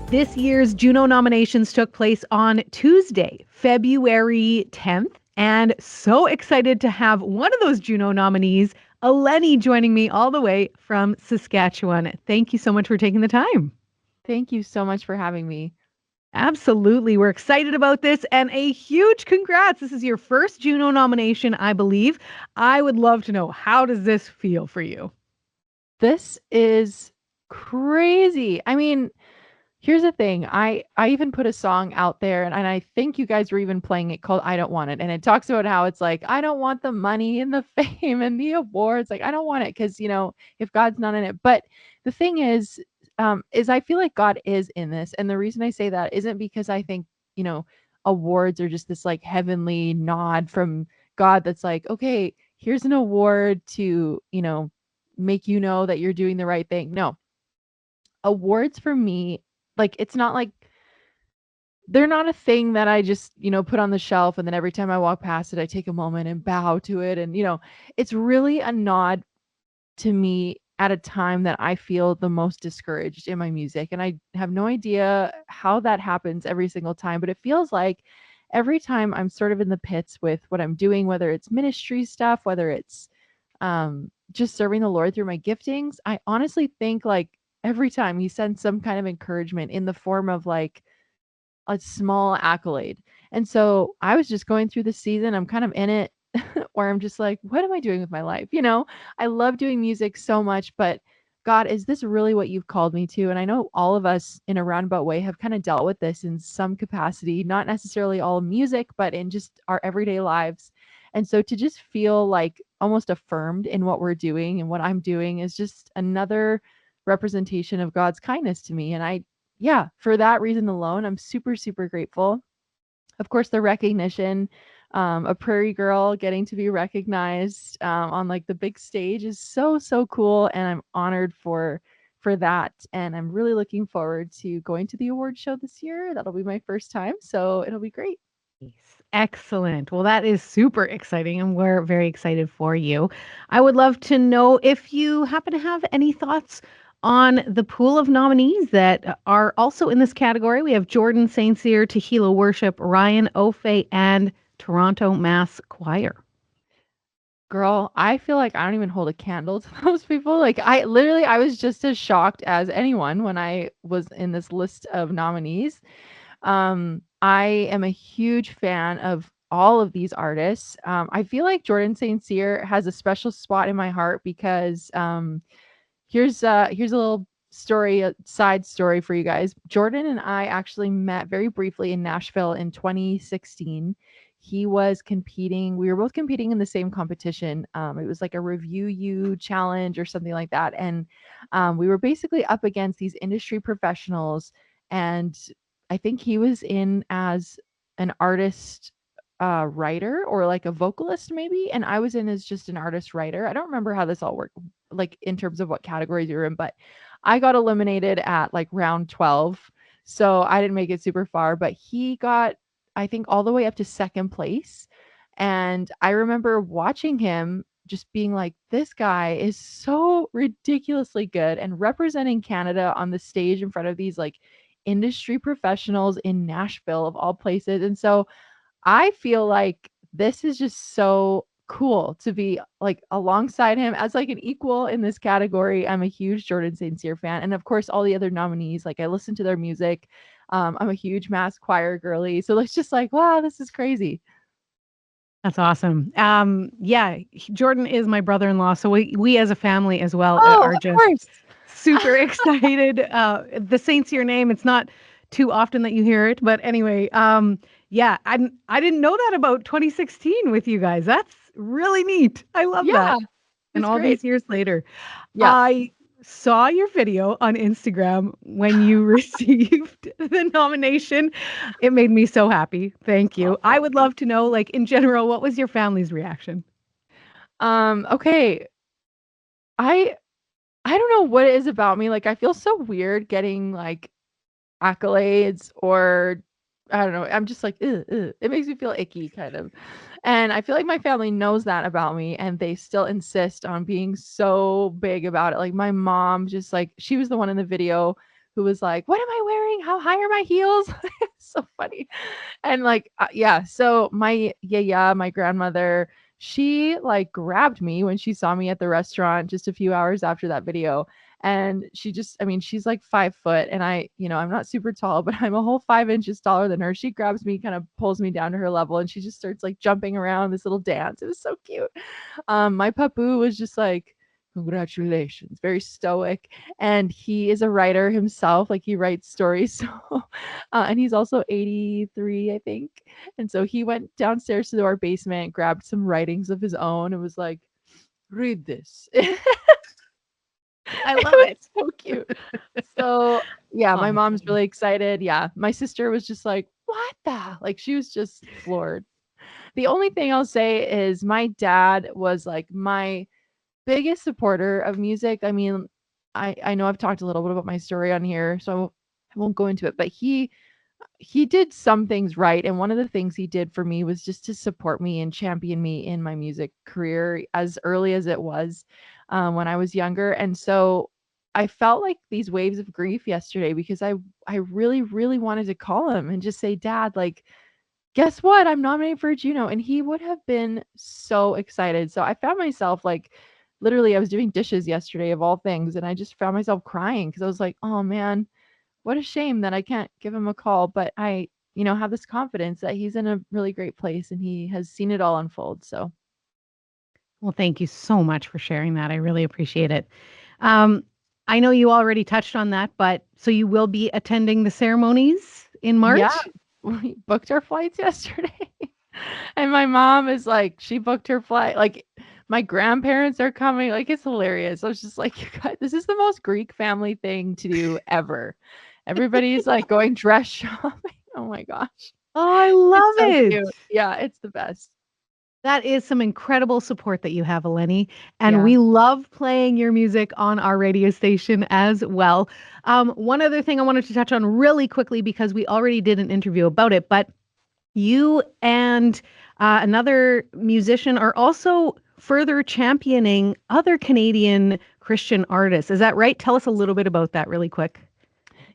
This year's Juno nominations took place on Tuesday, February 10th, and so excited to have one of those Juno nominees, Elenee, joining me all the way from Saskatchewan. Thank you so much for taking the time. Thank you so much for having me. Absolutely. We're excited about this and a huge congrats. This is your first Juno nomination, I believe. I would love to know, how does this feel for you? This is crazy. I mean, here's the thing. I even put a song out there and I think you guys were even playing it called I Don't Want It. And it talks about how it's like, I don't want the money and the fame and the awards. Like, I don't want it because, if God's not in it. But the thing is I feel like God is in this. And the reason I say that isn't because I think, you know, awards are just this like heavenly nod from God that's like, okay, here's an award to, make you know that you're doing the right thing. No, awards for me, like, it's not like they're not a thing that I just, put on the shelf and then every time I walk past it, I take a moment and bow to it. And, it's really a nod to me at a time that I feel the most discouraged in my music. And I have no idea how that happens every single time, but it feels like every time I'm sort of in the pits with what I'm doing, whether it's ministry stuff, whether it's just serving the Lord through my giftings, I honestly think like every time he sends some kind of encouragement in the form of like a small accolade. And so I was just going through the season. I'm kind of in it where I'm just like, what am I doing with my life? I love doing music so much, but God, is this really what you've called me to? And I know all of us in a roundabout way have kind of dealt with this in some capacity, not necessarily all music, but in just our everyday lives. And so to just feel like almost affirmed in what we're doing and what I'm doing is just another representation of God's kindness to me. And yeah, for that reason alone, I'm super, super grateful. Of course, the recognition, a prairie girl getting to be recognized on like the big stage is so, so cool. And I'm honored for that. And I'm really looking forward to going to the award show this year. That'll be my first time. So it'll be great. Nice. Excellent. Well, that is super exciting, and we're very excited for you. I would love to know if you happen to have any thoughts on the pool of nominees that are also in this category. We have Jordan St. Cyr, Tehillah Worship, Ryan Ofe, and Toronto Mass Choir. Girl, I feel like I don't even hold a candle to those people. Like I was just as shocked as anyone when I was in this list of nominees. I am a huge fan of all of these artists. I feel like Jordan St. Cyr has a special spot in my heart because here's a little story, a side story for you guys. Jordan and I actually met very briefly in Nashville in 2016. He was competing. We were both competing in the same competition. It was like a review you challenge or something like that, and we were basically up against these industry professionals. And I think he was in as an artist writer or like a vocalist maybe, and I was in as just an artist writer. I don't remember how this all worked, like in terms of what categories you're in, but I got eliminated at like round 12. So I didn't make it super far, but he got, I think, all the way up to second place. And I remember watching him just being like, this guy is so ridiculously good and representing Canada on the stage in front of these like industry professionals in Nashville of all places. And so I feel like this is just so cool to be like alongside him as like an equal in this category. I'm a huge Jordan St. Cyr fan. And of course, all the other nominees, like I listen to their music. I'm a huge mass choir girly. So it's just like, wow, this is crazy. That's awesome. Yeah, Jordan is my brother-in-law, so we as a family as well Oh, are of just course. super excited. The Saints your name. It's not too often that you hear it, but anyway, yeah, I didn't know that about 2016 with you guys. That's really neat. I love Yeah, that. And it's all great. these years later, Yeah. I saw your video on Instagram when you received the nomination. It made me so happy. Thank you. I Oh, would thank love to know, like in general, what was your family's reaction? okay. I I don't know what it is about me. Like I feel so weird getting like accolades or I don't know. I'm just like, "Ugh, ugh." It makes me feel icky kind of. And I feel like my family knows that about me and they still insist on being so big about it. Like my mom just like she was the one in the video who was like, "What am I wearing? How high are my heels?" So funny. And like, yeah, so my yeah, my grandmother, she like grabbed me when she saw me at the restaurant just a few hours after that video. And she just, I mean, she's like 5 foot, and I'm not super tall, but I'm a whole 5 inches taller than her. She grabs me, kind of pulls me down to her level, and she just starts like jumping around this little dance. It was so cute. My papu was just like, congratulations, very stoic. And he is a writer himself, like he writes stories. So, and he's also 83, I think. And so he went downstairs to our basement, grabbed some writings of his own, and was like, read this. I It love was it. so cute. So, yeah, my mom's Awesome. really excited. Yeah, my sister was just like, "What the?" Like, she was just floored. The only thing I'll say is my dad was, like, my biggest supporter of music. I mean, I know I've talked a little bit about my story on here, so I won't go into it, but he did some things right, and one of the things he did for me was just to support me and champion me in my music career as early as it was, when I was younger. And so I felt like these waves of grief yesterday because I really, really wanted to call him and just say, "Dad, like, guess what? I'm nominated for a Juno." And he would have been so excited. So I found myself like, literally, I was doing dishes yesterday of all things, and I just found myself crying because I was like, "Oh man, what a shame that I can't give him a call." But I, have this confidence that he's in a really great place and he has seen it all unfold. So, Well, thank you so much for sharing that. I really appreciate it. Um, I know you already touched on that, but so you will be attending the ceremonies in yeah, March? we booked our flights yesterday. And my mom is like, she booked her flight. Like, my grandparents are coming. Like, it's hilarious. I was just like, "You guys, this is the most Greek family thing to do ever." Everybody's like going dress shopping. Oh my gosh. Oh, I It's love so it. cute. Yeah, it's the best. That is some incredible support that you have, Elenee, and Yeah. we love playing your music on our radio station as well. One other thing I wanted to touch on really quickly because we already did an interview about it, but you and another musician are also further championing other Canadian Christian artists. Is that right? Tell us a little bit about that really quick.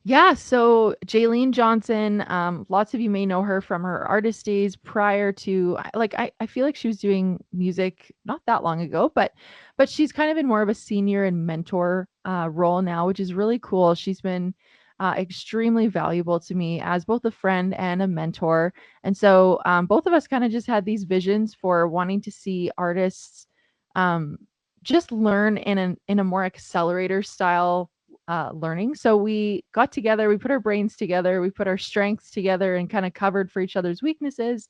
Yeah, so Jaylene Johnson, lots of you may know her from her artist days prior to I feel like she was doing music not that long ago, but she's kind of in more of a senior and mentor role now, which is really cool. She's been extremely valuable to me as both a friend and a mentor. And so both of us kind of just had these visions for wanting to see artists um, just learn in a more accelerator style learning. So we got together, we put our brains together, we put our strengths together, and kind of covered for each other's weaknesses,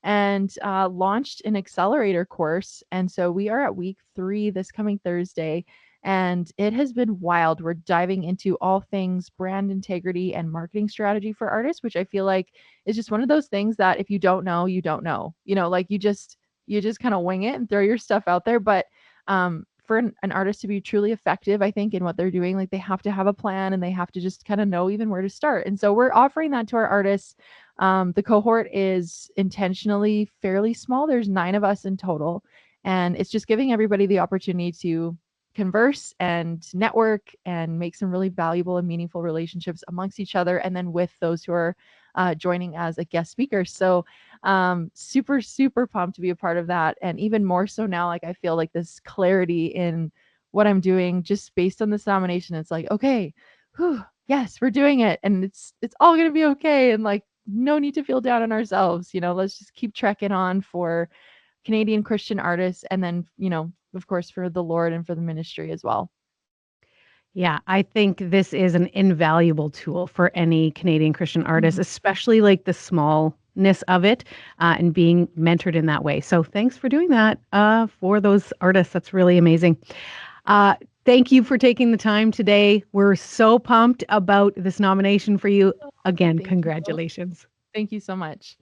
and launched an accelerator course. And so we are at week 3 this coming Thursday. And it has been wild. We're diving into all things brand integrity and marketing strategy for artists, which I feel like is just one of those things that if you don't know, you don't know. Like you just kind of wing it and throw your stuff out there. But for an artist to be truly effective, I think, in what they're doing, like they have to have a plan and they have to just kind of know even where to start. And so we're offering that to our artists. The cohort is intentionally fairly small. There's 9 of us in total, and it's just giving everybody the opportunity to converse and network and make some really valuable and meaningful relationships amongst each other, and then with those who are joining as a guest speaker. So super, super pumped to be a part of that. And even more so now, like I feel like this clarity in what I'm doing just based on this nomination. It's like, okay, whew, yes, we're doing it, and it's all gonna be okay. And like, no need to feel down on ourselves. Let's just keep trekking on for Canadian Christian artists, and then, of course, for the Lord and for the ministry as well. Yeah, I think this is an invaluable tool for any Canadian Christian artist, Mhm. especially like the smallness of it and being mentored in that way. So thanks for doing that for those artists. That's really amazing. Uh, Thank you for taking the time today. We're so pumped about this nomination for you. Oh, Again, thank you. congratulations. Thank you so much.